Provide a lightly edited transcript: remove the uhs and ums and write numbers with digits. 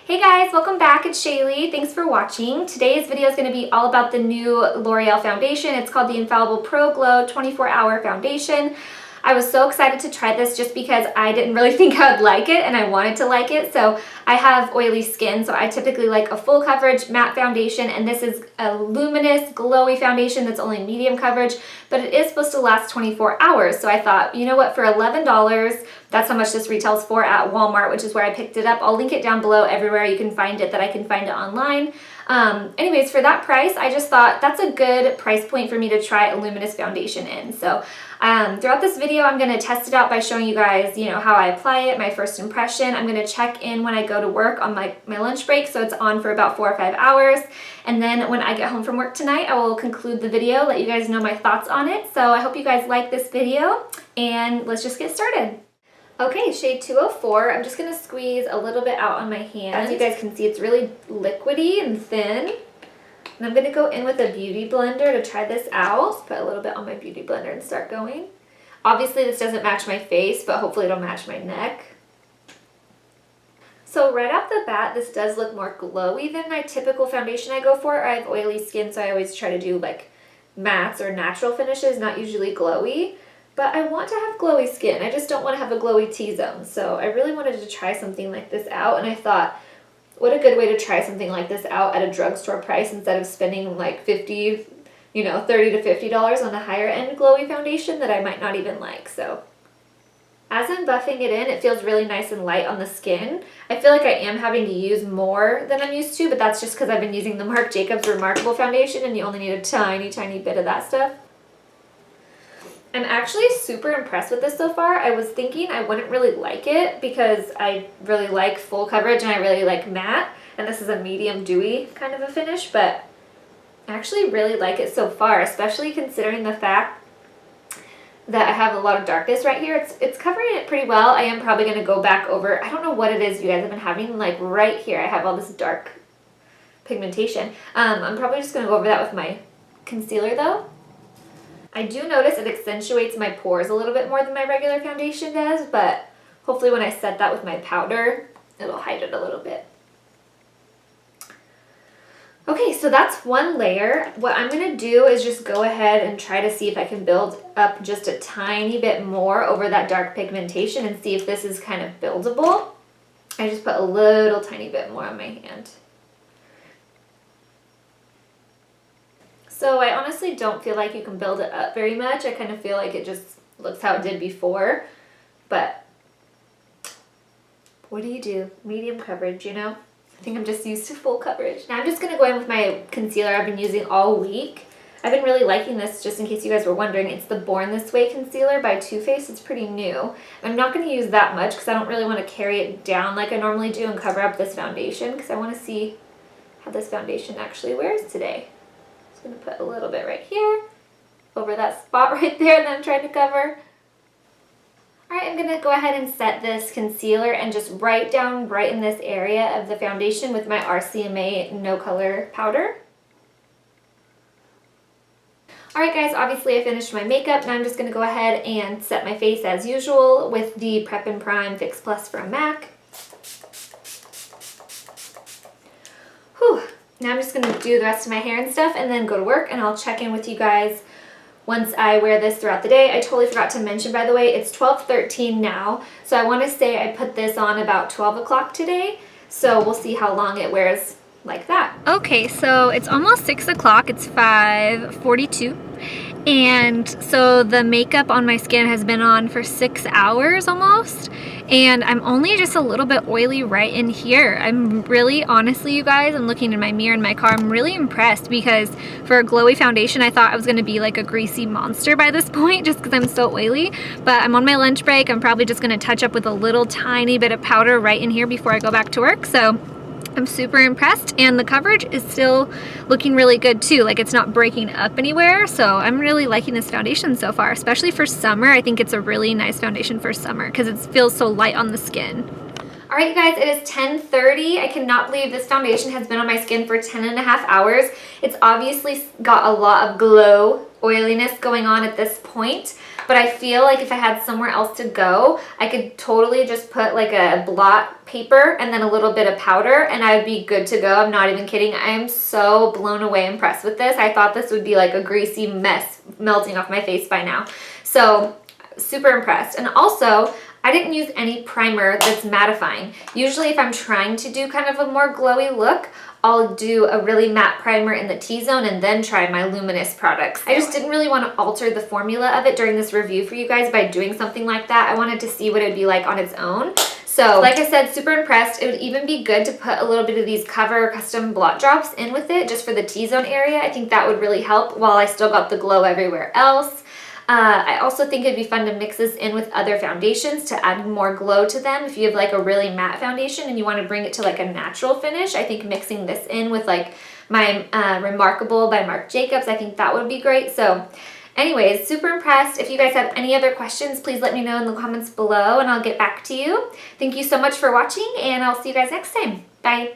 Hey guys, welcome back. It's Shaylee. Thanks for watching. Today's video is going to be all about the new L'Oreal foundation. It's called the Infallible Pro Glow 24-Hour Foundation. I was so excited to try this just because I didn't really think I would like it and I wanted to like it. So I have oily skin, so I typically like a full coverage matte foundation, and this is a luminous, glowy foundation that's only medium coverage, but it is supposed to last 24 hours. So I thought, you know what, for $11, that's how much this retails for at Walmart, which is where I picked it up. I'll link it down below everywhere you can find it that I can find it online. Anyways, for that price, I just thought that's a good price point for me to try a luminous foundation in. So throughout this video, I'm going to test it out by showing you guys, how I apply it, my first impression. I'm going to check in when I go to work on my lunch break, so it's on for about 4 or 5 hours. And then when I get home from work tonight, I will conclude the video, let you guys know my thoughts on it. So I hope you guys like this video, and let's just get started. Okay, shade 204. I'm just going to squeeze a little bit out on my hand. As you guys can see, it's really liquidy and thin. And I'm going to go in with a beauty blender to try this out. Just put a little bit on my beauty blender and start going. Obviously, this doesn't match my face, but hopefully it'll match my neck. So right off the bat, this does look more glowy than my typical foundation I go for. I have oily skin, so I always try to do like mattes or natural finishes, not usually glowy. But I want to have glowy skin. I just don't want to have a glowy T-zone. So I really wanted to try something like this out, and I thought, what a good way to try something like this out at a drugstore price instead of spending like $30 to $50 on a higher end glowy foundation that I might not even like. So as I'm buffing it in, it feels really nice and light on the skin. I feel like I am having to use more than I'm used to, but that's just because I've been using the Marc Jacobs Remarkable foundation, and you only need a tiny, tiny bit of that stuff. I'm actually super impressed with this so far. I was thinking I wouldn't really like it because I really like full coverage and I really like matte, and this is a medium dewy kind of a finish, but I actually really like it so far, especially considering the fact that I have a lot of darkness right here. It's covering it pretty well. I am probably going to go back over, I don't know what it is you guys have been having, like right here I have all this dark pigmentation. I'm probably just going to go over that with my concealer though. I do notice it accentuates my pores a little bit more than my regular foundation does, but hopefully when I set that with my powder, it'll hide it a little bit. Okay, so that's one layer. What I'm going to do is just go ahead and try to see if I can build up just a tiny bit more over that dark pigmentation and see if this is kind of buildable. I just put a little tiny bit more on my hand. So I honestly don't feel like you can build it up very much. I kind of feel like it just looks how it did before. But what do you do? Medium coverage, I think I'm just used to full coverage. Now I'm just going to go in with my concealer I've been using all week. I've been really liking this, just in case you guys were wondering. It's the Born This Way concealer by Too Faced. It's pretty new. I'm not going to use that much because I don't really want to carry it down like I normally do and cover up this foundation, because I want to see how this foundation actually wears today. I'm going to put a little bit right here, over that spot right there that I'm trying to cover. Alright, I'm going to go ahead and set this concealer and just right down right in this area of the foundation with my RCMA No Color powder. Alright guys, obviously I finished my makeup. Now I'm just going to go ahead and set my face as usual with the Prep and Prime Fix Plus from MAC. Whew. Now I'm just going to do the rest of my hair and stuff and then go to work, and I'll check in with you guys once I wear this throughout the day. I totally forgot to mention, by the way, it's 12:13 now, so I want to say I put this on about 12 o'clock today, so we'll see how long it wears like that. Okay, so it's almost 6 o'clock. It's 5:42. And so the makeup on my skin has been on for 6 hours almost, and I'm only just a little bit oily right in here. I'm really, honestly, you guys, I'm looking in my mirror in my car, I'm really impressed because for a glowy foundation, I thought I was going to be like a greasy monster by this point just because I'm so oily, but I'm on my lunch break. I'm probably just going to touch up with a little tiny bit of powder right in here before I go back to work, so I'm super impressed, and the coverage is still looking really good too. Like, it's not breaking up anywhere, so I'm really liking this foundation so far, especially for summer. I think it's a really nice foundation for summer because it feels so light on the skin. All right, you guys, it is 10:30. I cannot believe this foundation has been on my skin for 10.5 hours. It's obviously got a lot of glow oiliness going on at this point, but I feel like if I had somewhere else to go, I could totally just put like a blot paper and then a little bit of powder and I would be good to go. I'm not even kidding. I am so blown away impressed with this. I thought this would be like a greasy mess melting off my face by now. So super impressed. And also, I didn't use any primer that's mattifying. Usually if I'm trying to do kind of a more glowy look, I'll do a really matte primer in the T-zone and then try my luminous products. I just didn't really want to alter the formula of it during this review for you guys by doing something like that. I wanted to see what it'd be like on its own. So like I said, super impressed. It would even be good to put a little bit of these Cover Custom Blot Drops in with it just for the T-zone area. I think that would really help while I still got the glow everywhere else. I also think it'd be fun to mix this in with other foundations to add more glow to them. If you have like a really matte foundation and you want to bring it to like a natural finish, I think mixing this in with like my Remarkable by Marc Jacobs, I think that would be great. So anyways, super impressed. If you guys have any other questions, please let me know in the comments below and I'll get back to you. Thank you so much for watching and I'll see you guys next time. Bye.